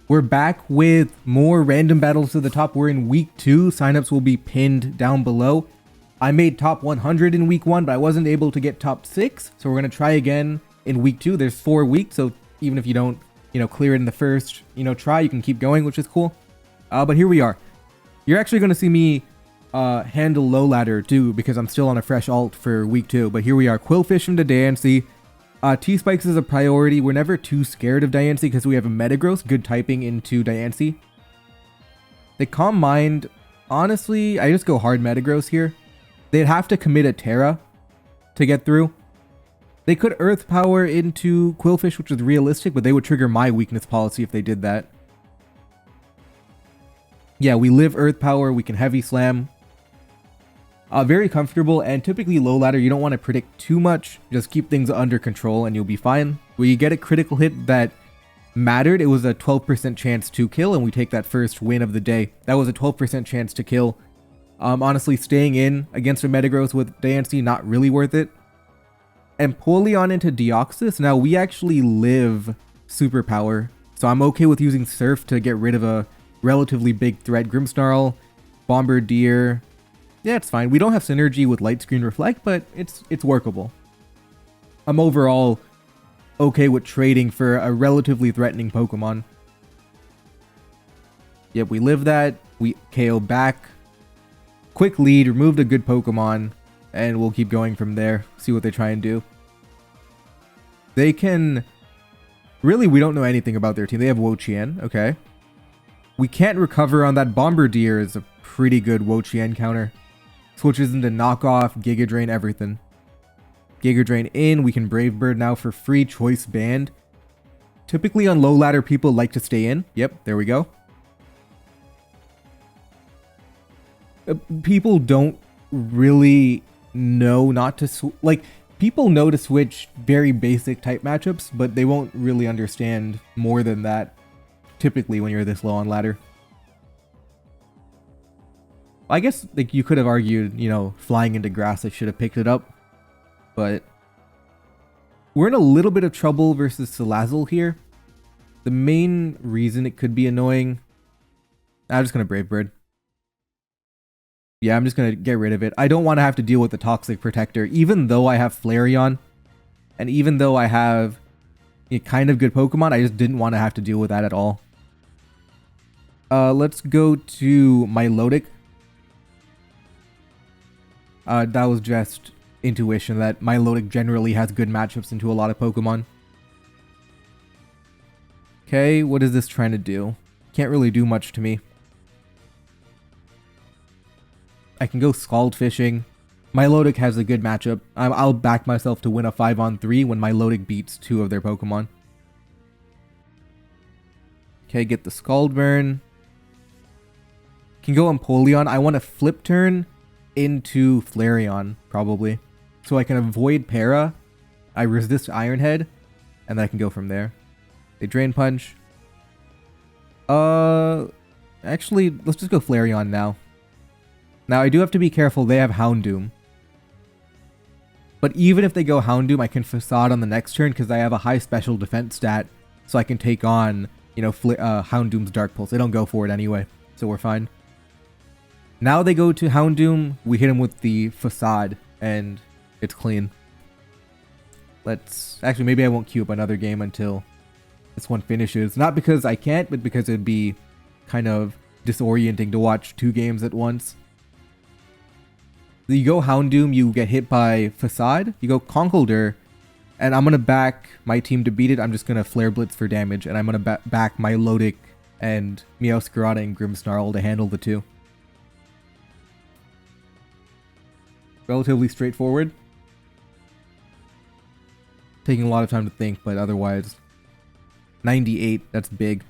We're back with more random battles to the top. We're in week 2. Signups will be pinned down below. I made top 100 in week 1, but I wasn't able to get top 6. So we're going to try again in week 2. There's 4 weeks, so even if you don't, clear it in the first, try, you can keep going, which is cool. But here we are. You're actually going to see me handle low ladder too, because I'm still on a fresh alt for week 2. But here we are. Qwilfish into Diancie. T-Spikes is a priority. We're never too scared of Diancie because we have a Metagross, good typing into Diancie. The Calm Mind, honestly, I just go hard Metagross here. They'd have to commit a Terra to get through. They could Earth Power into Qwilfish, which is realistic, but they would trigger my weakness policy if they did that. Yeah, we live Earth Power, we can Heavy Slam. Very comfortable, and typically low ladder, you don't want to predict too much. Just keep things under control and you'll be fine. When you get a critical hit that mattered, it was a 12% chance to kill, and we take that first win of the day. That was a 12% chance to kill. Honestly, staying in against a Metagross with Diancie, not really worth it. Empoleon into Deoxys. Now, we actually live Superpower, so I'm okay with using Surf to get rid of a relatively big threat. Grimmsnarl, Bombardier. Yeah, it's fine. We don't have synergy with Light Screen Reflect, but it's workable. I'm overall okay with trading for a relatively threatening Pokemon. Yep, we live that. We KO back. Quick lead, removed a good Pokemon, and we'll keep going from there. See what they try and do. They can... Really, we don't know anything about their team. They have Wo-Chien, okay. We can't recover on that. Bombardier is a pretty good Wo-Chien counter. Switches into Knockoff, Giga Drain, everything. Giga Drain in. We can Brave Bird now for free. Choice Band. Typically on low ladder, people like to stay in. Yep, there we go. People don't really know not to... people know to switch very basic type matchups, but they won't really understand more than that, typically, when you're this low on ladder. I guess you could have argued, flying into grass, I should have picked it up. But we're in a little bit of trouble versus Salazzle here. The main reason it could be annoying... I'm just going to Brave Bird. Yeah, I'm just going to get rid of it. I don't want to have to deal with the Toxic Protector, even though I have Flareon. And even though I have a kind of good Pokemon, I just didn't want to have to deal with that at all. Let's go to Milotic. That was just intuition that Milotic generally has good matchups into a lot of Pokemon. Okay, what is this trying to do? Can't really do much to me. I can go Scald Fishing. Milotic has a good matchup. I'll back myself to win a 5-on-3 when Milotic beats 2 of their Pokemon. Okay, get the Scald Burn. Can go Empoleon. I want to Flip Turn into Flareon, probably. So I can avoid Para. I resist Iron Head, and then I can go from there. They Drain Punch. Actually, let's just go Flareon now. Now, I do have to be careful. They have Houndoom. But even if they go Houndoom, I can Facade on the next turn because I have a high special defense stat. So I can take on, Houndoom's Dark Pulse. They don't go for it anyway, so we're fine. Now they go to Houndoom. We hit him with the Facade, and it's clean. Actually, maybe I won't queue up another game until this one finishes. Not because I can't, but because it'd be kind of disorienting to watch 2 games at once. You go Houndoom, you get hit by Facade. You go Conkeldurr, and I'm going to back my team to beat it. I'm just going to Flare Blitz for damage, and I'm going to back Milotic and Meowscarada and Grimmsnarl to handle the 2. Relatively straightforward. Taking a lot of time to think, but otherwise... 98, that's big.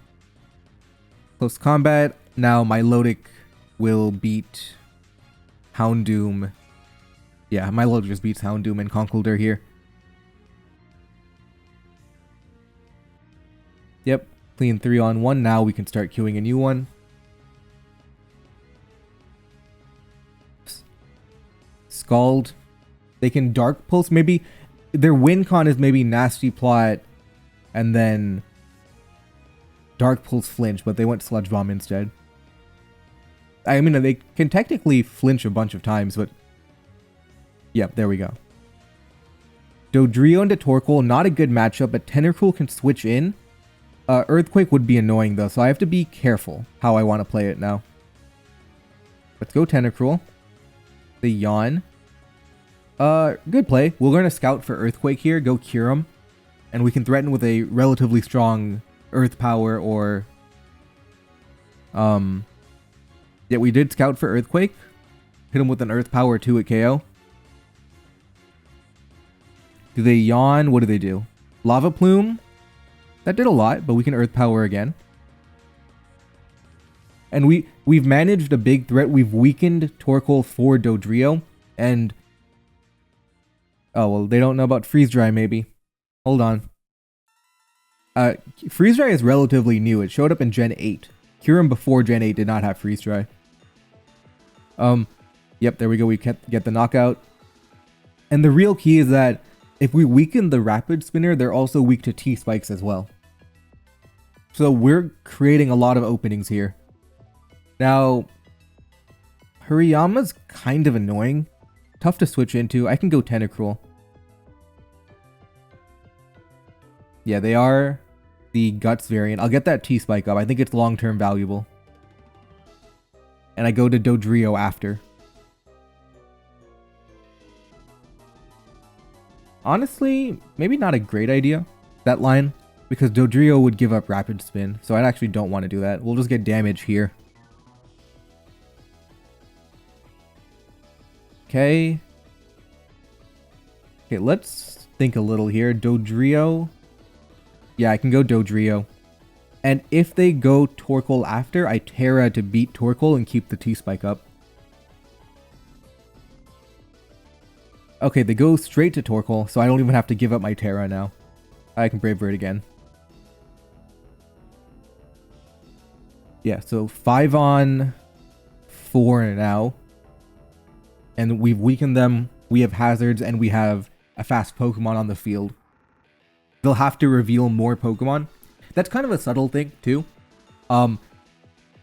Close combat. Now Milotic will beat... Houndoom. Yeah, Milotic just beats Houndoom and Conkeldurr here. Yep, clean 3-on-1. Now we can start queuing a new one. Scald. They can Dark Pulse. Maybe their win con is maybe Nasty Plot, and then Dark Pulse flinch, but they went Sludge Bomb instead. I mean, they can technically flinch a bunch of times, but... Yep, there we go. Dodrio into Torkoal, not a good matchup, but Tentacruel can switch in. Earthquake would be annoying though, so I have to be careful how I want to play it now. Let's go Tentacruel. The Yawn. Good play. We're going to scout for Earthquake here, go Kyurem. And we can threaten with a relatively strong Earth Power or... Yeah, we did scout for Earthquake. Hit him with an Earth Power 2 at KO. Do they Yawn? What do they do? Lava Plume? That did a lot, but we can Earth Power again. And we've managed a big threat. We've weakened Torkoal for Dodrio. And... Oh, well, they don't know about Freeze Dry, maybe. Hold on. Freeze Dry is relatively new. It showed up in Gen 8. Kyurem before Gen 8 did not have Freeze Dry. Yep, there we go. We get the knockout. And the real key is that if we weaken the Rapid Spinner, they're also weak to T-Spikes as well. So we're creating a lot of openings here. Now, Hariyama's kind of annoying. Tough to switch into. I can go Tentacruel. Yeah, they are the Guts variant. I'll get that T-Spike up. I think it's long-term valuable. And I go to Dodrio after. Honestly, maybe not a great idea, that line, because Dodrio would give up Rapid Spin, so I actually don't want to do that. We'll just get damage here. Okay. Okay, let's think a little here. Dodrio. Yeah, I can go Dodrio. And if they go Torkoal after, I Terra to beat Torkoal and keep the T-Spike up. Okay, they go straight to Torkoal, so I don't even have to give up my Terra now. I can Brave Bird again. Yeah, so 5 on 4 now. And we've weakened them, we have hazards, and we have a fast Pokemon on the field. They'll have to reveal more Pokemon. That's kind of a subtle thing, too.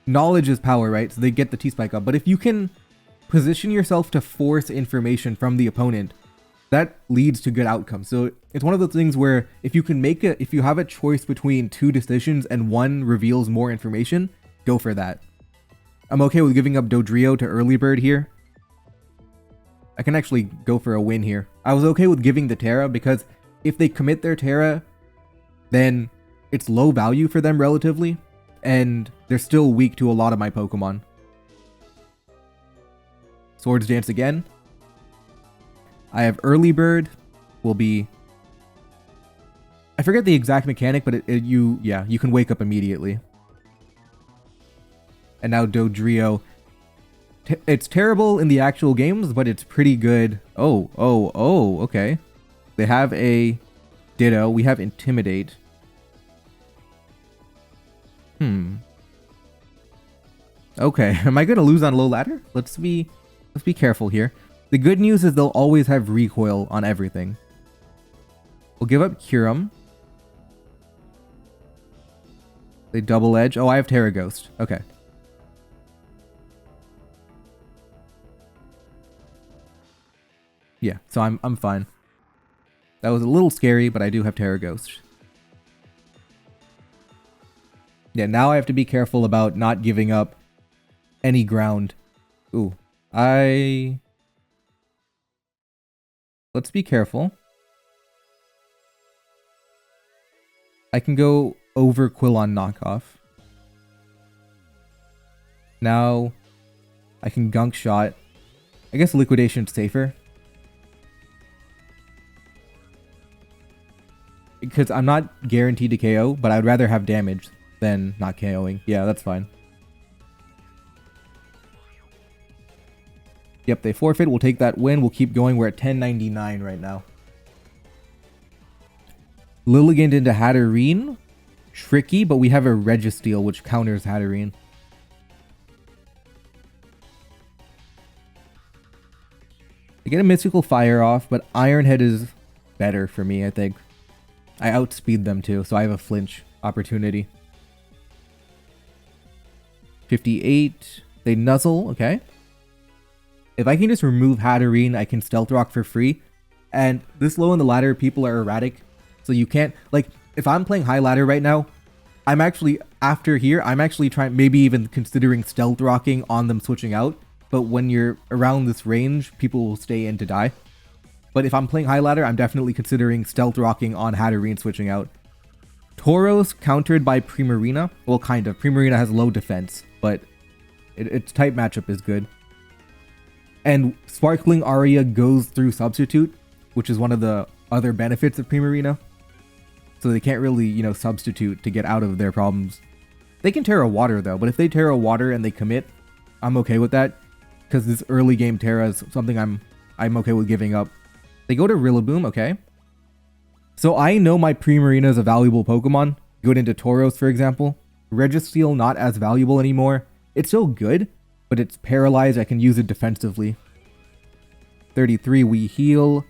Knowledge is power, right? So they get the T-Spike up. But if you can position yourself to force information from the opponent, that leads to good outcomes. So it's one of those things where if you have a choice between 2 decisions and one reveals more information, go for that. I'm okay with giving up Dodrio to Early Bird here. I can actually go for a win here. I was okay with giving the Terra because if they commit their Terra, then it's low value for them relatively, and they're still weak to a lot of my Pokemon. Swords Dance again. I have Early Bird. Will be... I forget the exact mechanic, but you can wake up immediately. And now Dodrio. It's terrible in the actual games, but it's pretty good. Oh, okay. They have a Ditto. We have Intimidate. Okay, am I going to lose on low ladder? Let's be careful here. The good news is they'll always have recoil on everything. We'll give up Kyurem. They double edge. Oh, I have Terra Ghost. Okay. Yeah, so I'm fine. That was a little scary, but I do have Terra Ghost. Yeah, now I have to be careful about not giving up any ground. Ooh, let's be careful. I can go over Quillon knockoff. Now I can Gunk Shot. I guess Liquidation's safer. Because I'm not guaranteed to KO, but I'd rather have damage than not KOing. Yeah, that's fine. Yep, they forfeit. We'll take that win. We'll keep going. We're at 1099 right now. Lilligant into Hatterene. Tricky, but we have a Registeel, which counters Hatterene. I get a Mystical Fire off, but Iron Head is better for me, I think. I outspeed them too, so I have a flinch opportunity. 58. They nuzzle, okay. If I can just remove Hatterene, I can Stealth Rock for free. And this low in the ladder, people are erratic. So you can't, like, if I'm playing high ladder right now, I'm actually, after here, I'm actually trying, maybe even considering Stealth Rocking on them switching out. But when you're around this range, people will stay in to die. But if I'm playing high ladder, I'm definitely considering Stealth Rocking on Hatterene switching out. Tauros countered by Primarina. Well, kind of. Primarina has low defense, but its type matchup is good. And Sparkling Aria goes through Substitute, which is one of the other benefits of Primarina. So they can't really, you know, substitute to get out of their problems. They can Terra Water though, but if they Terra Water and they commit, I'm okay with that. Because this early game Terra is something I'm okay with giving up. They go to Rillaboom, okay. So I know my Primarina is a valuable Pokemon. Good into Tauros, for example. Registeel not as valuable anymore. It's still good, but it's paralyzed. I can use it defensively. 33, we heal.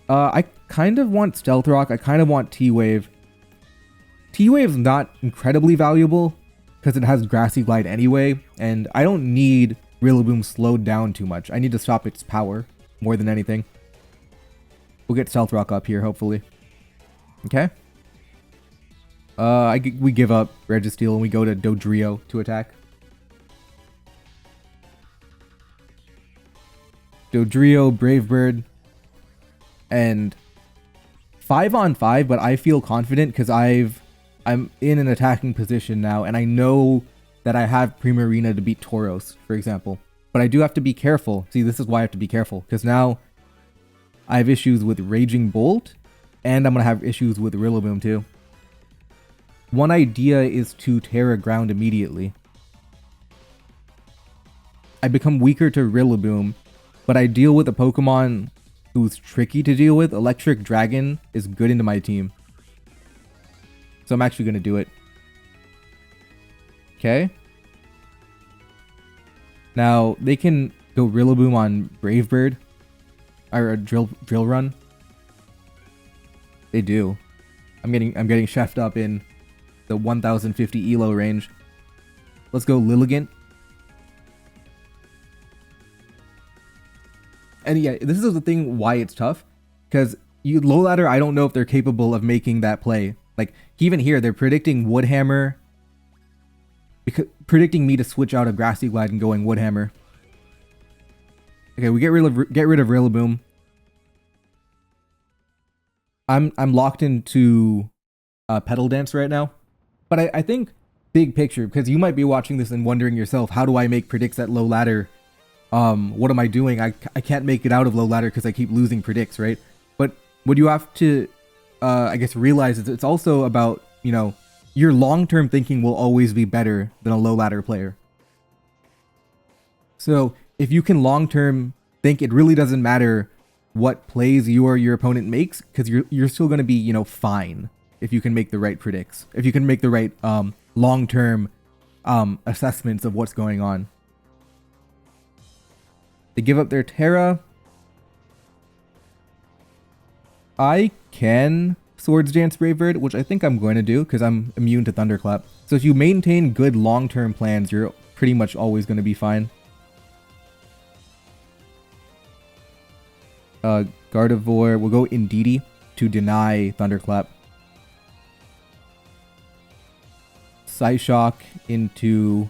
I kind of want Stealth Rock. I kind of want T-Wave. T-Wave's not incredibly valuable because it has Grassy Glide anyway, and I don't need Rillaboom slowed down too much. I need to stop its power more than anything. We'll get Stealth Rock up here, hopefully. Okay. We give up Registeel and we go to Dodrio to attack. Dodrio, Brave Bird, and 5-on-5, but I feel confident because I'm in an attacking position now, and I know that I have Primarina to beat Tauros, for example. But I do have to be careful. See, this is why I have to be careful, because now I have issues with Raging Bolt, and I'm going to have issues with Rillaboom too. One idea is to Terra Ground immediately. I become weaker to Rillaboom, but I deal with a Pokemon who's tricky to deal with. Electric Dragon is good into my team. So I'm actually going to do it. Okay. Now, they can go Rillaboom on Brave Bird. Or Drill Run. They do. I'm getting chefed up in the 1050 elo range. Let's go Lilligant. And yeah, this is the thing why it's tough. Because low ladder, I don't know if they're capable of making that play. Like, even here, they're predicting Woodhammer. Predicting me to switch out of Grassy Glide and going Woodhammer. Okay, we get rid of Rillaboom. I'm locked into Petal Dance right now. But I think big picture, because you might be watching this and wondering yourself, how do I make predicts at low ladder? What am I doing? I can't make it out of low ladder because I keep losing predicts, right? But what you have to, I guess, realize is it's also about, you know, your long-term thinking will always be better than a low ladder player. So if you can long-term think, it really doesn't matter what plays you or your opponent makes, because you're still going to be, you know, fine if you can make the right predicts. If you can make the right long-term assessments of what's going on. They give up their Terra. I can Swords Dance Brave Bird, which I think I'm going to do because I'm immune to Thunderclap. So if you maintain good long-term plans, you're pretty much always going to be fine. Gardevoir will go Indeedee to deny Thunderclap. Psyshock into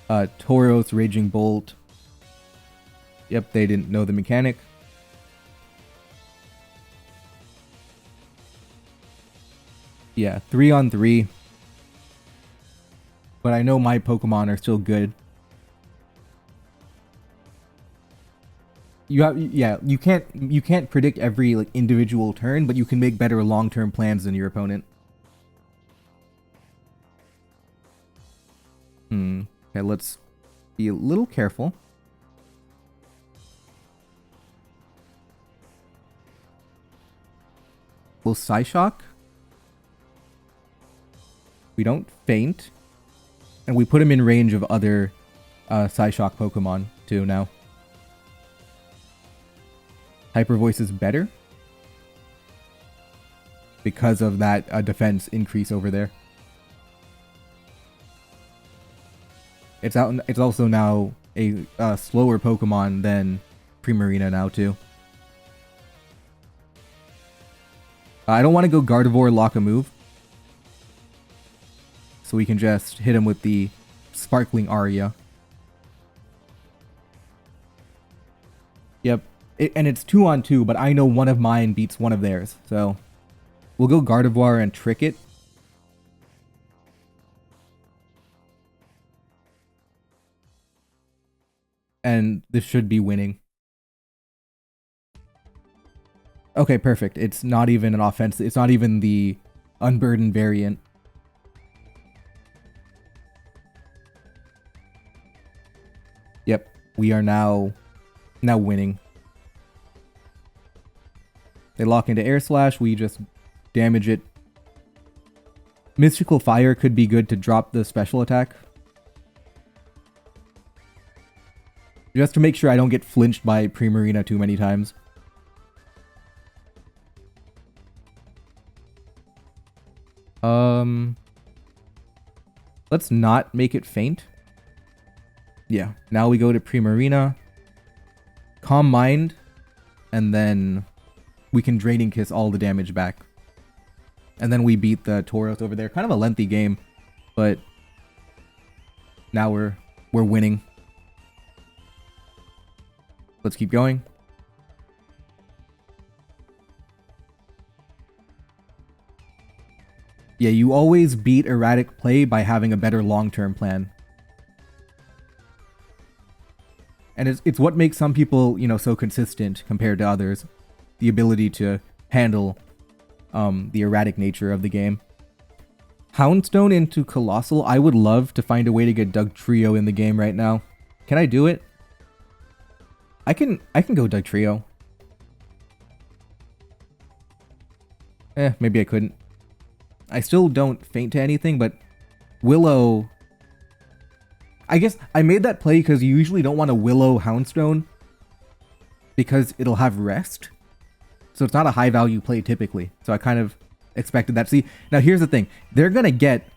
Tauros Raging Bolt. Yep, they didn't know the mechanic. Yeah, 3-on-3. But I know my Pokemon are still good. You can't predict every like individual turn, but you can make better long-term plans than your opponent. Okay, let's be a little careful. Will Psyshock? We don't faint. And we put him in range of other Psyshock Pokemon too now. Hyper Voice is better because of that defense increase over there. It's out. It's also now a slower Pokemon than Primarina now too. I don't want to go Gardevoir lock a move, so we can just hit him with the Sparkling Aria. Yep, and it's 2-on-2, but I know one of mine beats one of theirs, so we'll go Gardevoir and trick it. And this should be winning. Okay, perfect. It's not even an offense. It's not even the Unburdened variant. Yep, we are now winning. They lock into Air Slash, we just damage it. Mystical Fire could be good to drop the special attack. Just to make sure I don't get flinched by Primarina too many times. Let's not make it faint. Yeah, now we go to Primarina. Calm Mind. And then we can Draining Kiss all the damage back. And then we beat the Tauros over there. Kind of a lengthy game, but now we're winning. Let's keep going. Yeah, you always beat erratic play by having a better long-term plan. And it's what makes some people, you know, so consistent compared to others. The ability to handle the erratic nature of the game. Houndstone into Colossal. I would love to find a way to get Dugtrio in the game right now. Can I do it? I can go Dugtrio. Maybe I couldn't. I still don't faint to anything, but Willow... I guess I made that play because you usually don't want to Willow Houndstone because it'll have rest. So it's not a high value play typically. So I kind of expected that. See, now here's the thing. They're going to get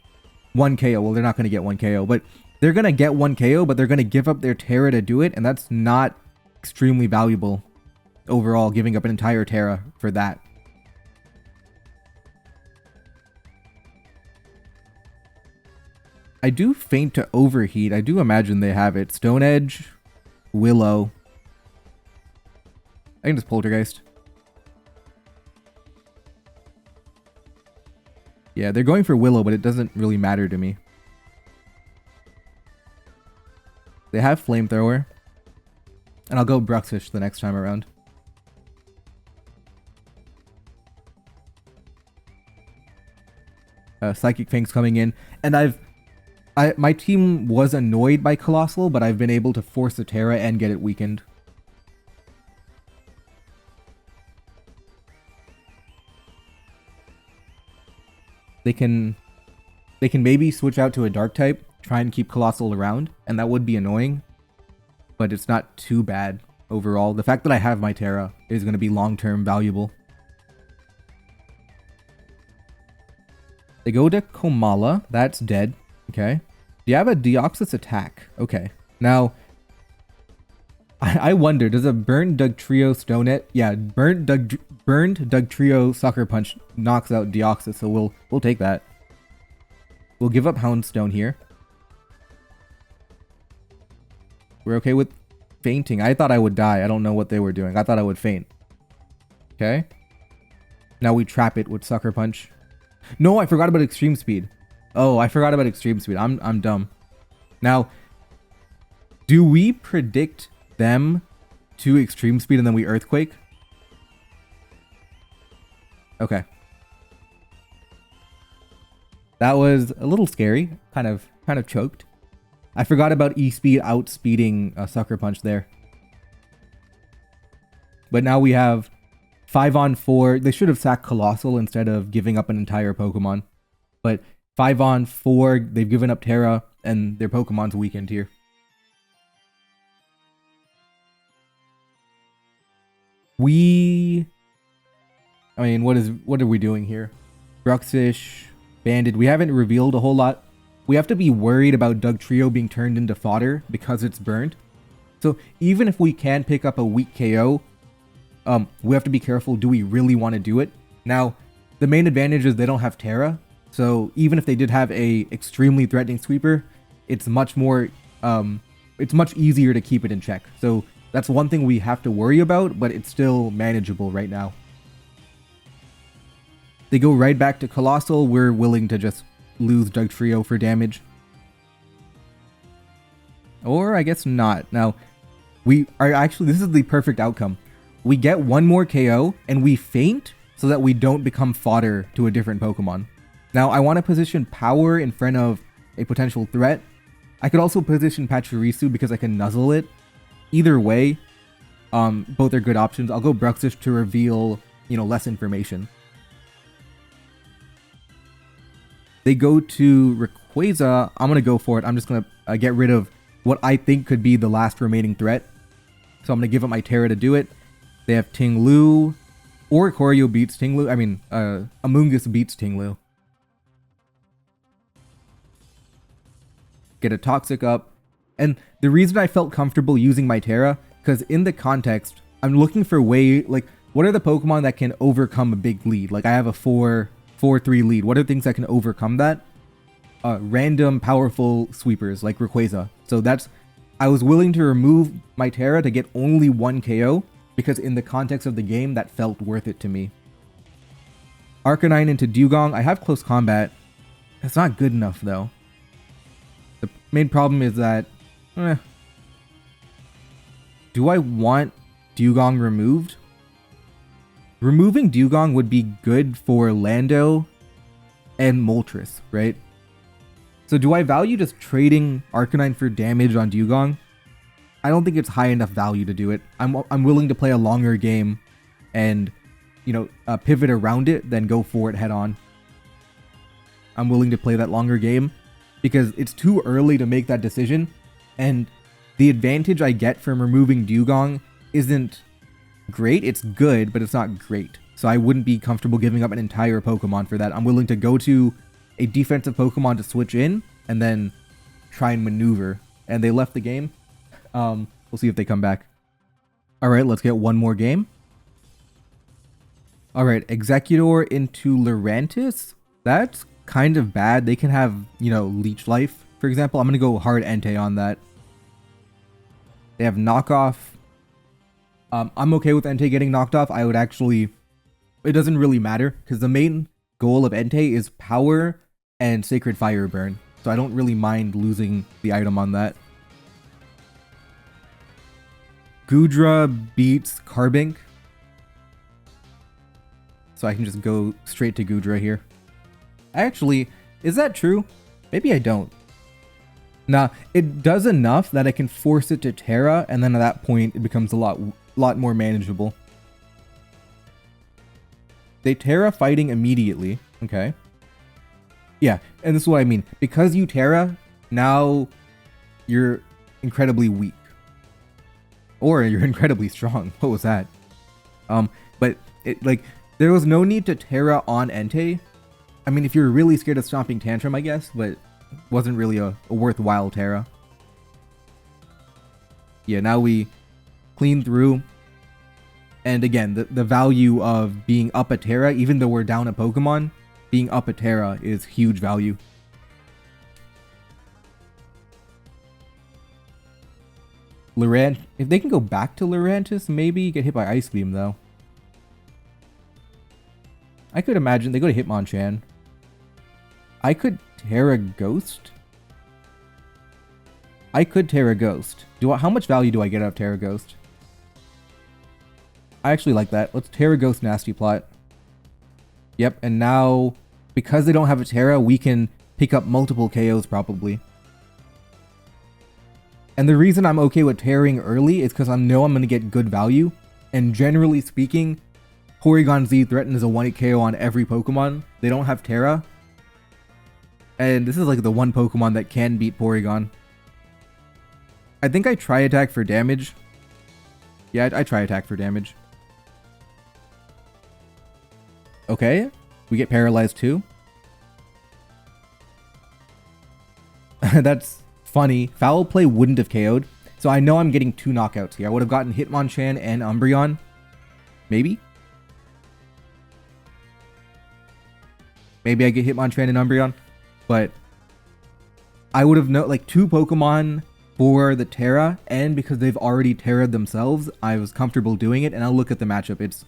1 KO. Well, they're not going to get 1 KO, but they're going to get 1 KO, but they're going to give up their Terra to do it. And that's not extremely valuable overall, giving up an entire Terra for that. I do faint to Overheat. I do imagine they have it. Stone Edge, Willow. I can just Poltergeist. Yeah, they're going for Willow, but it doesn't really matter to me. They have Flamethrower. And I'll go Bruxish the next time around. Psychic Fang's coming in. And my team was annoyed by Colossal, but I've been able to force a Terra and get it weakened. They can maybe switch out to a Dark type, try and keep Colossal around, and that would be annoying. But it's not too bad overall. The fact that I have my Terra is going to be long-term valuable. They go to Komala. That's dead. Okay. Do you have a Deoxys attack? Okay. Now, I wonder, does a Burned Dugtrio Stone Edge? Yeah, Burned Dugtrio Sucker Punch knocks out Deoxys, so we'll take that. We'll give up Houndstone here. We're okay with fainting. I thought I would die. I don't know what they were doing. I thought I would faint. Okay. Now we trap it with Sucker Punch. No, I forgot about Extreme Speed. Oh, I forgot about Extreme Speed. I'm dumb. Now, do we predict them to Extreme Speed and then we Earthquake? Okay. That was a little scary. Kind of choked. I forgot about E-Speed outspeeding Sucker Punch there. But now we have 5-on-4. They should have sacked Colossal instead of giving up an entire Pokemon. But 5-on-4, they've given up Terra, and their Pokemon's weakened here. I mean, what are we doing here? Bruxish, Banded. We haven't revealed a whole lot. we have to be worried about Dugtrio being turned into fodder because it's burnt. So even if we can pick up a weak KO, we have to be careful. Do we really want to do it? Now, the main advantage is they don't have Terra. So even if they did have a extremely threatening sweeper, it's much more, it's much easier to keep it in check. So that's one thing we have to worry about, but it's still manageable right now. They go right back to Colossal. We're willing to just lose Dugtrio for damage. Or I guess not. Now, we are actually, this is the perfect outcome. We get one more KO and we faint so that we don't become fodder to a different Pokemon. Now, I want to position Power in front of a potential threat. I could also position Pachirisu because I can nuzzle it. Either way, both are good options. I'll go Bruxish to reveal, less information. They go to Rayquaza. I'm going to go for it. I'm just going to get rid of what I think could be the last remaining threat. So I'm going to give up my Terra to do it. They have Ting-Lu, or Koryo beats Ting-Lu. I mean, Amoonguss beats Ting-Lu. Get a Toxic up. And the reason I felt comfortable using my Terra, because in the context, I'm looking for what are the Pokemon that can overcome a big lead? Like I have a 4-3 lead. What are things that can overcome that? Random powerful sweepers like Rayquaza. So I was willing to remove my Terra to get only one KO, because in the context of the game, that felt worth it to me. Arcanine into Dewgong. I have close combat. That's not good enough though. The main problem is that, do I want Dewgong removed? Removing Dewgong would be good for Lando and Moltres, right? So do I value just trading Arcanine for damage on Dewgong? I don't think it's high enough value to do it. I'm willing to play a longer game and, pivot around it, then go for it head on. I'm willing to play that longer game because it's too early to make that decision, and the advantage I get from removing Dewgong isn't great. It's good, but it's not great. So I wouldn't be comfortable giving up an entire Pokemon for that. I'm willing to go to a defensive Pokemon to switch in and then try and maneuver. And they left the game. We'll see if they come back. All right, let's get one more game. All right, Executor into Lurantis. That's kind of bad. They can have, Leech Life, for example. I'm going to go hard Entei on that. They have Knockoff. I'm okay with Entei getting knocked off. I would actually... It doesn't really matter, because the main goal of Entei is power and Sacred Fire Burn. So I don't really mind losing the item on that. Goodra beats Carbink. So I can just go straight to Goodra here. Actually, is that true? Maybe I don't. Nah, it does enough that I can force it to Terra, and then at that point it becomes a lot more manageable. They Terra fighting immediately. Okay. Yeah, and this is what I mean. Because you Terra, now you're incredibly weak. Or you're incredibly strong. What was that? But there was no need to Terra on Entei. I mean, if you're really scared of Stomping Tantrum, I guess, but it wasn't really a worthwhile Terra. Yeah, now we clean through. And again, the value of being up a Terra, even though we're down a Pokemon, being up a Terra is huge value. If they can go back to Lurantis, maybe get hit by Ice Beam, though. I could imagine they go to Hitmonchan. I could Terra Ghost. I could Terra Ghost. How much value do I get out of Terra Ghost? I actually like that. Let's Terra Ghost Nasty Plot. Yep, and now, because they don't have a Terra, we can pick up multiple KOs probably. And the reason I'm okay with Terraing early is because I know I'm going to get good value. And generally speaking, Porygon Z threatens a 1-hit KO on every Pokemon. They don't have Terra. And this is like the one Pokemon that can beat Porygon. I think I try attack for damage. Yeah, I try attack for damage. Okay, we get paralyzed too. That's funny. Foul play wouldn't have KO'd. So I know I'm getting 2 knockouts here. I would have gotten Hitmonchan and Umbreon. Maybe? Maybe I get Hitmonchan and Umbreon. But I would have known, like, 2 Pokemon for the Terra, and because they've already Terra'd themselves, I was comfortable doing it, and I'll look at the matchup. It's...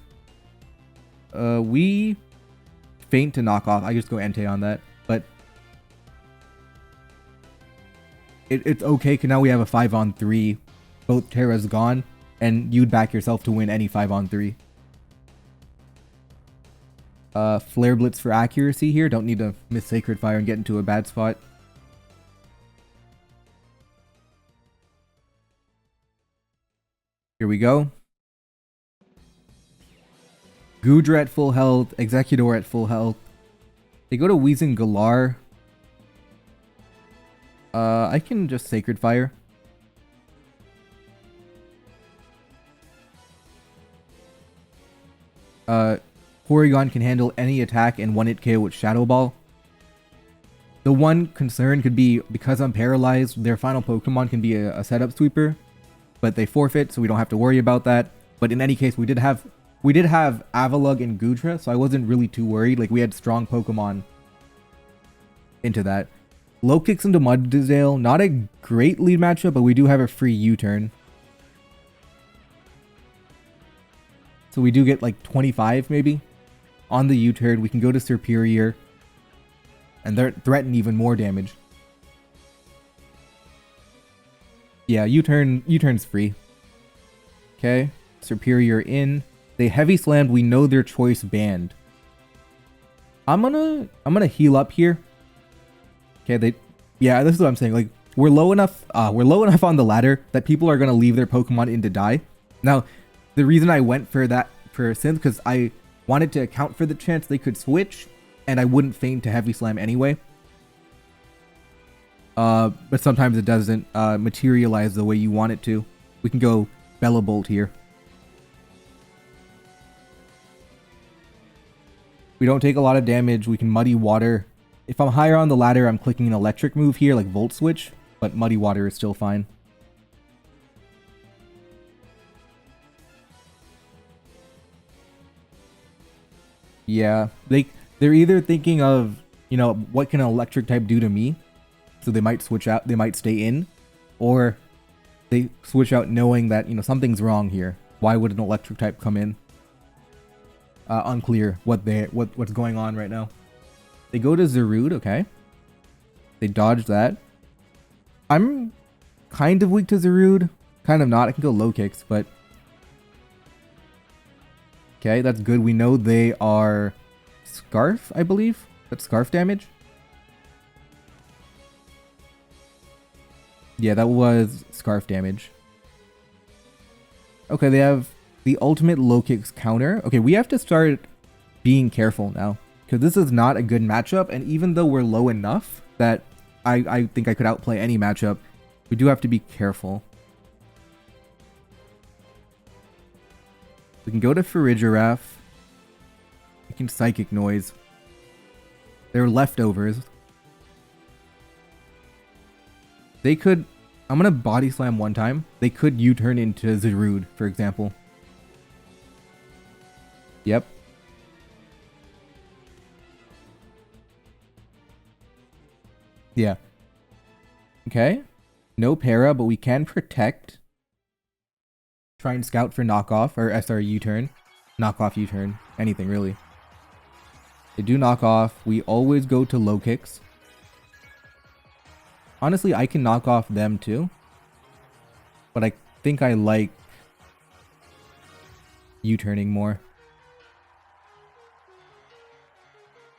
we... Feint to knock off. I just go Entei on that. But... It's okay, because now we have a 5-on-3. Both Terra's gone, and you'd back yourself to win any 5-on-3. Flare Blitz for accuracy here. Don't need to miss Sacred Fire and get into a bad spot. Here we go. Goodra at full health. Executor at full health. They go to Weezing Galar. I can just Sacred Fire. Porygon can handle any attack and 1-hit KO with Shadow Ball. The one concern could be, because I'm paralyzed, their final Pokemon can be a setup sweeper, but they forfeit, so we don't have to worry about that. But in any case, we did have Avalugg and Goodra, so I wasn't really too worried. Like, we had strong Pokemon into that. Low kicks into Mudsdale, not a great lead matchup, but we do have a free U-turn. So we do get like 25 maybe. On the U-turn, we can go to Serperior and threaten even more damage. Yeah, U-turn's free. Okay, Serperior in. They heavy slammed, we know their choice banned. I'm gonna heal up here. Okay, yeah, this is what I'm saying. Like, we're low enough on the ladder that people are gonna leave their Pokemon in to die. Now, the reason I went for Synth, because I wanted to account for the chance they could switch, and I wouldn't feign to heavy slam anyway. But sometimes it doesn't materialize the way you want it to. We can go Bella Bolt here. We don't take a lot of damage. We can Muddy Water. If I'm higher on the ladder, I'm clicking an electric move here, like Volt Switch, but Muddy Water is still fine. Yeah, they're either thinking of, you know, what can an electric type do to me? So they might switch out, they might stay in, or they switch out knowing that, you know, something's wrong here. Why would an electric type come in? Unclear what's going on right now. They go to Zarude, okay. They dodge that. I'm kind of weak to Zarude, kind of not. I can go low kicks, but okay, that's good. We know they are Scarf, I believe. That's Scarf damage. Yeah, that was Scarf damage. Okay, they have the ultimate low kicks counter. Okay, we have to start being careful now, because this is not a good matchup, and even though we're low enough that I think I could outplay any matchup, we do have to be careful. We can go to Farigiraf. We can Psychic Noise. They're leftovers. They could... I'm gonna Body Slam one time. They could U-turn into Zarude, for example. Yep. Yeah. Okay. No para, but we can protect. Try and scout for knockoff, or SR U-turn. Knockoff U-turn. Anything, really. They do knock off. We always go to low kicks. Honestly, I can knock off them too. But I think I like U-turning more.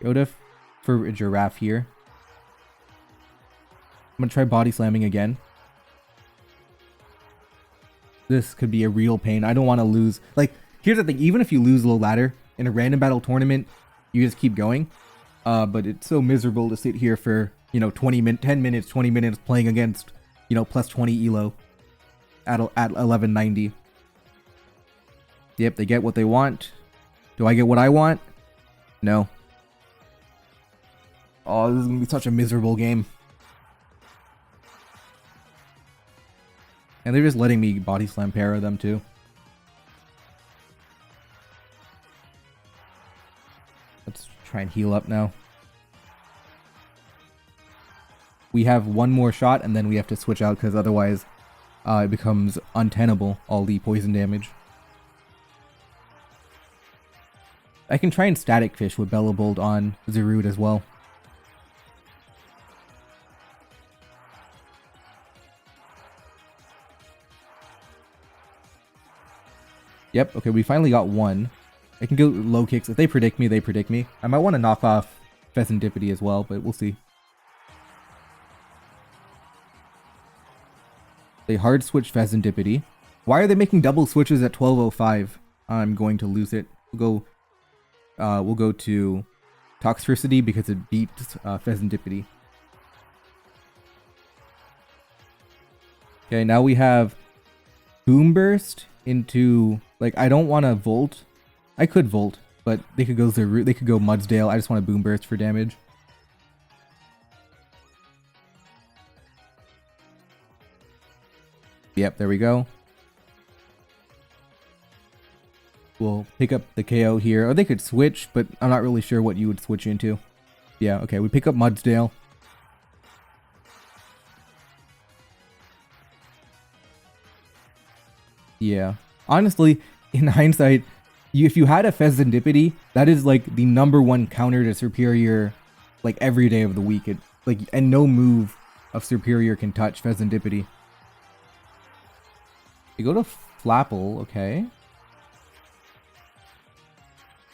Go to for a Giraffe here. I'm gonna try body slamming again. This could be a real pain. I don't want to lose. Like, here's the thing. Even if you lose low ladder in a random battle tournament, you just keep going. But it's so miserable to sit here for, you know, 10 minutes, 20 minutes playing against, you know, plus 20 elo at 1190. Yep, they get what they want. Do I get what I want? No. Oh, this is gonna be such a miserable game. And they're just letting me body slam para them too. Let's try and heal up now. We have one more shot and then we have to switch out because otherwise it becomes untenable, all the poison damage. I can try and static fish with Bellabolt on Zarude as well. Yep, okay, we finally got one. I can go low kicks. If they predict me, they predict me. I might want to knock off Pheasantipity as well, but we'll see. They hard switch Pheasantipity. Why are they making double switches at 12:05? I'm going to lose it. We'll go to Toxtricity because it beats Pheasantipity. Okay, now we have Boom Burst into, like, I don't want to Volt. I could Volt, but they could go Zarude, they could go Mudsdale. I just want to Boom Burst for damage. Yep, there we go. We'll pick up the KO here. Or they could switch, but I'm not really sure what you would switch into. Yeah, okay, we pick up Mudsdale. Yeah. Honestly, in hindsight, if you had a Pheasantipity, that is like the #1 counter to Serperior, like every day of the week. It like, and no move of Serperior can touch Pheasantipity. You go to Flapple, okay.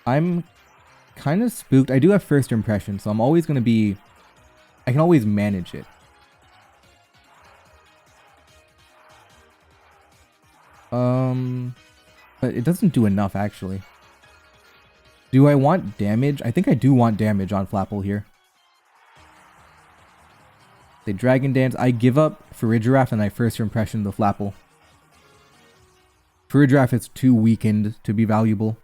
I'm kind of spooked. I do have first impression, so I'm always going to be... I can always manage it. But it doesn't do enough, actually. Do I want damage? I think I do want damage on Flapple here. They Dragon Dance. I give up Farigiraf and I first impression the Flapple. Farigiraf is too weakened to be valuable.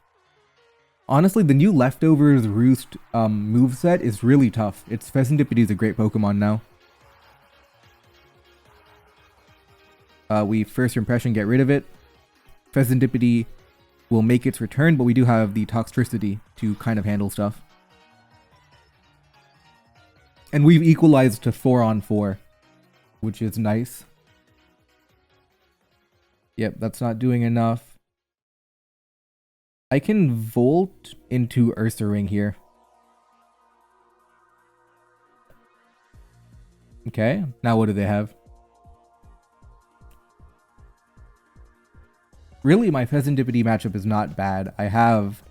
Honestly, the new Leftovers Roost moveset is really tough. Its Pheasantipity is a great Pokemon now. We first impression, get rid of it. Pheasantipity will make its return, but we do have the Toxtricity to kind of handle stuff. And we've equalized to 4-on-4, which is nice. Yep, that's not doing enough. I can Volt into Ursaring here. Okay, now what do they have? Really, my Pheasantipity matchup is not bad. I have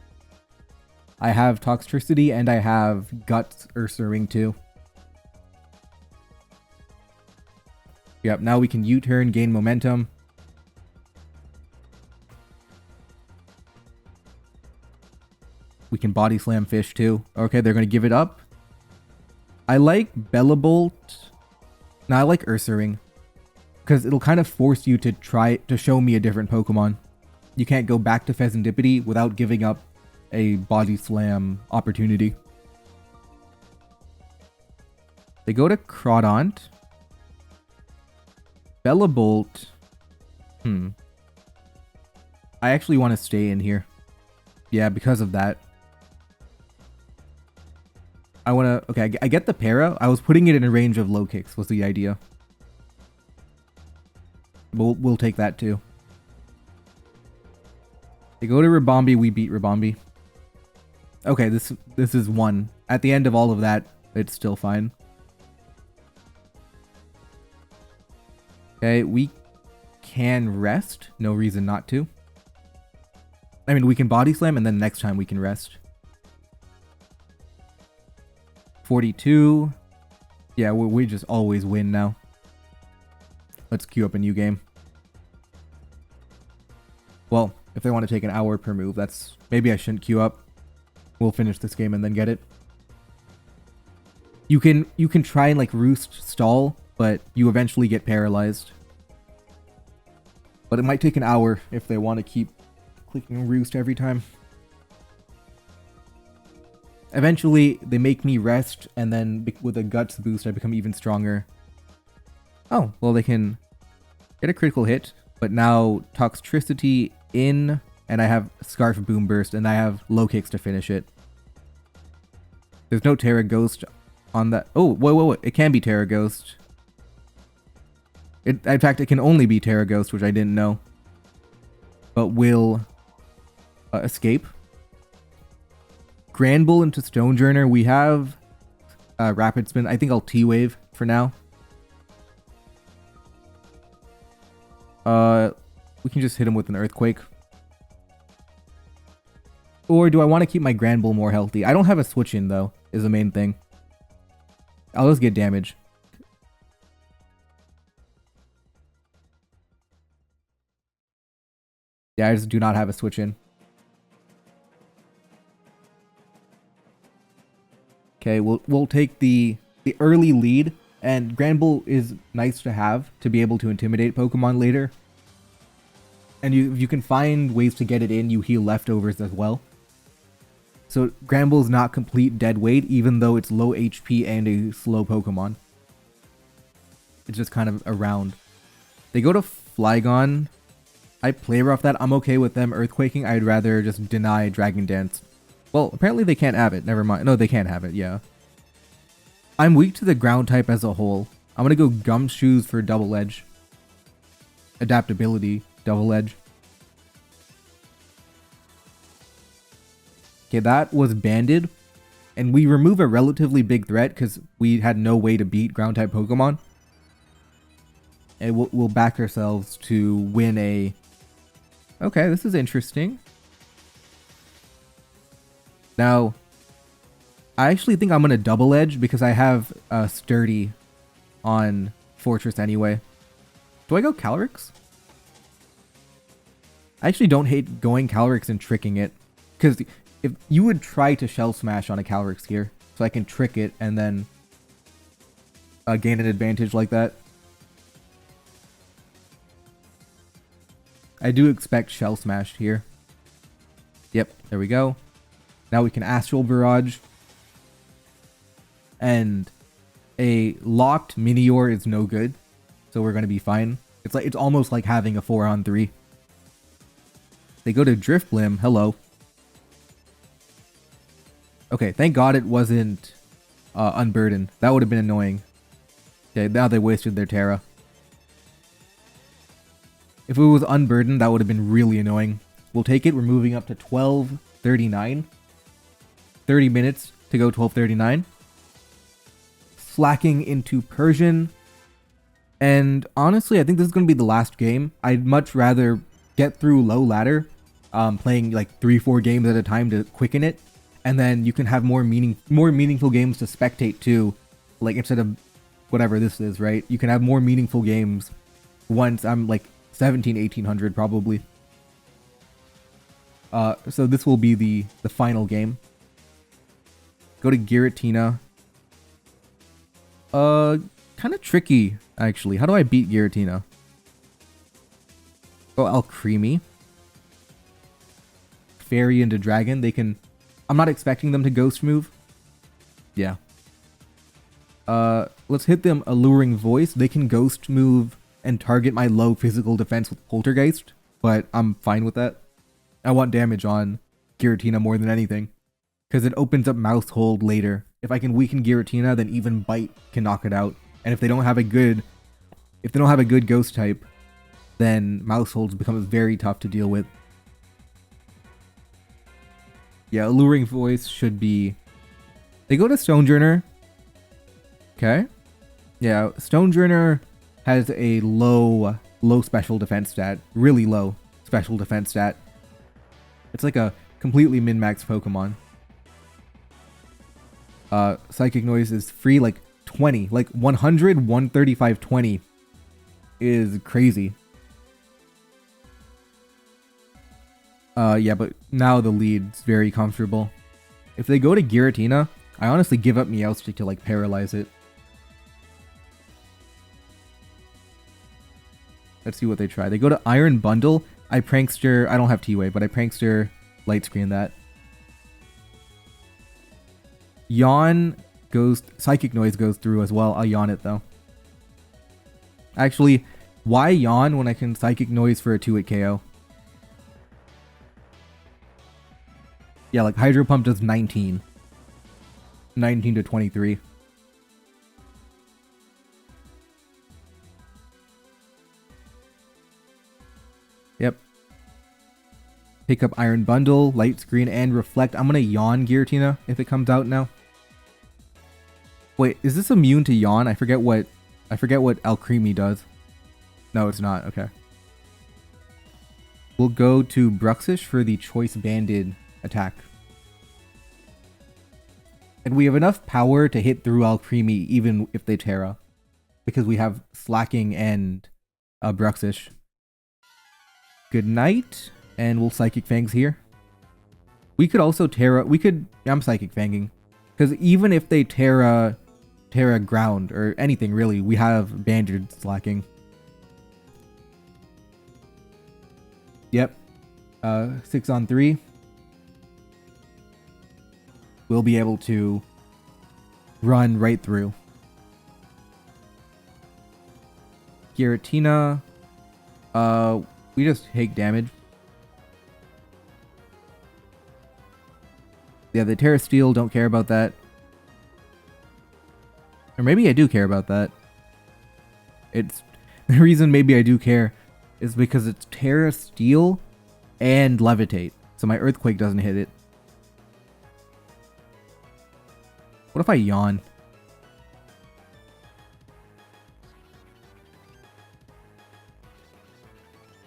Toxtricity and I have Guts Ursaring too. Yep, now we can U-turn, gain momentum. We can Body Slam Fish too. Okay, they're going to give it up. I like Bellabolt. No, I like Ursaring. Because it'll kind of force you to try to show me a different Pokemon. You can't go back to Pheasantipity without giving up a Body Slam opportunity. They go to Crawdaunt. Bellabolt. I actually want to stay in here. Yeah, because of that. I want to... Okay, I get the para. I was putting it in a range of low kicks was the idea. We'll take that too. They go to Ribombee, we beat Ribombee. Okay, this is one. At the end of all of that, it's still fine. Okay, we can rest. No reason not to. I mean, we can Body Slam and then next time we can rest. 42. Yeah, we just always win now. Let's queue up a new game. Well, if they want to take an hour per move, that's... Maybe I shouldn't queue up. We'll finish this game and then get it. You can try and like Roost stall, but you eventually get paralyzed. But it might take an hour if they want to keep clicking Roost every time. Eventually, they make me rest, and then with a Guts boost, I become even stronger. Oh, well, they can Get a critical hit, but now Toxtricity in, and I have Scarf Boom Burst, and I have low kicks to finish it. There's no Terra Ghost on that. Oh, whoa. It can be Terra Ghost. In fact, it can only be Terra Ghost, which I didn't know. But will escape. Granbull into Stonejourner. We have Rapid Spin. I think I'll T-Wave for now. We can just hit him with an Earthquake. Or do I want to keep my Granbull more healthy? I don't have a switch in, though, is the main thing. I'll just get damage. Yeah, I just do not have a switch in. Okay, we'll take the early lead, and Granbull is nice to have to be able to intimidate Pokemon later. And if you can find ways to get it in, you heal leftovers as well. So Granbull is not complete dead weight, even though it's low HP and a slow Pokemon. It's just kind of around. They go to Flygon. I play rough that. I'm okay with them Earthquaking. I'd rather just deny Dragon Dance. Well, apparently they can't have it. Never mind. No, they can't have it. Yeah. I'm weak to the ground type as a whole. I'm going to go Gumshoes for Double Edge. Adaptability. Double Edge. Okay, that was banded. And we remove a relatively big threat because we had no way to beat ground type Pokemon. And we'll back ourselves to win a... Okay, this is interesting. Now, I actually think I'm going to Double Edge because I have Sturdy on Fortress anyway. Do I go Calyrex? I actually don't hate going Calyrex and tricking it. Because if you would try to Shell Smash on a Calyrex here, so I can trick it and then gain an advantage like that. I do expect Shell Smash here. Yep, there we go. Now we can Astral Barrage. And a locked Minior is no good. So we're going to be fine. It's almost like having a 4-on-3. They go to Drifblim. Hello. Okay, thank God it wasn't Unburdened. That would have been annoying. Okay, now they wasted their Terra. If it was Unburdened, that would have been really annoying. We'll take it. We're moving up to 12:39. 30 minutes to go 12:39. Slacking into Persian. And honestly, I think this is going to be the last game. I'd much rather get through low ladder, playing like 3-4 games at a time to quicken it. And then you can have more meaningful games to spectate too. Like instead of whatever this is, right? You can have more meaningful games once I'm like 1800 probably. So this will be the final game. Go to Giratina. Kind of tricky, actually. How do I beat Giratina? Go Alcremie. Fairy into Dragon. They can... I'm not expecting them to Ghost move. Yeah. Let's hit them Alluring Voice. They can Ghost move and target my low physical defense with Poltergeist, but I'm fine with that. I want damage on Giratina more than anything, because it opens up Mouse Hold later. If I can weaken Giratina, then even Bite can knock it out. And if they don't have a good Ghost type, then Mouse Holds becomes very tough to deal with. Yeah, Alluring Voice should be... They go to Stonejourner. Okay. Yeah, Stonejourner has a low special defense stat. Really low special defense stat. It's like a completely min-max Pokemon. Psychic Noise is free, like 20. Like 100, 135, 20 is crazy. Yeah, but now the lead's very comfortable. If they go to Giratina, I honestly give up Meowstic to like paralyze it. Let's see what they try. They go to Iron Bundle. I Prankster... I don't have T-Wave, but I Prankster Light Screen that. Yawn goes... Psychic Noise goes through as well. I'll Yawn it, though. Actually, Why yawn when I can Psychic Noise for a 2-hit KO? Yeah, like Hydro Pump does 19. 19 to 23. Yep. Pick up Iron Bundle, Light Screen, and Reflect. I'm gonna yawn Giratina if it comes out now. Wait, is this immune to yawn? I forget what Alcremie does. No, it's not. Okay. We'll go to Bruxish for the Choice Banded attack. And we have enough power to hit through Alcremie even if they Terra. Because we have Slacking and Bruxish. Good night. And we'll Psychic Fangs here. We could also Terra... I'm Psychic Fanging. Because even if they Terra Ground or anything really, we have Banded Slacking. Yep. 6 on 3. We'll be able to run right through. Giratina. We just take damage. Yeah, the Terra Steel, don't care about that. Or maybe I do care about that. It's... The reason maybe I do care is because it's Terra Steel and Levitate. So my Earthquake doesn't hit it. What if I yawn?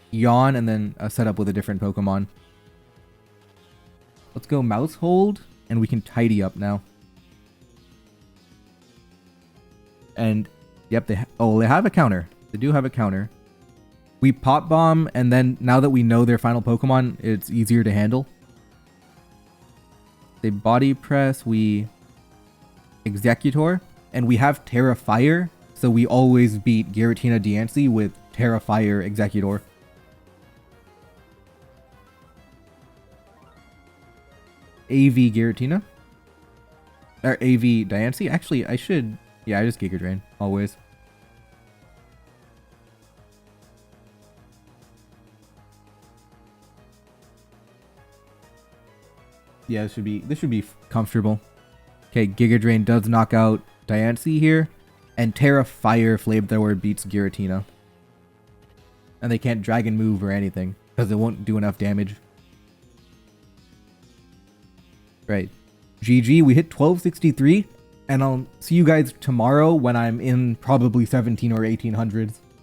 Yawn and then set up with a different Pokemon. Let's go Mouse Hold, and we can tidy up now. And, yep, they have a counter. They do have a counter. We Pop Bomb, and then now that we know their final Pokemon, it's easier to handle. They Body Press, we Executor, and we have Terra Fire, so we always beat Giratina Diancie with Terra Fire Executor. AV Giratina. Or AV Diancie. Actually, I should... Yeah, I just Giga Drain. Always. Yeah, this should be comfortable. Okay, Giga Drain does knock out Diancie here. And Terra Fire Flamethrower beats Giratina. And they can't Dragon Move or anything. Because it won't do enough damage. Right. GG, we hit 1263, and I'll see you guys tomorrow when I'm in probably 17 or 1800s.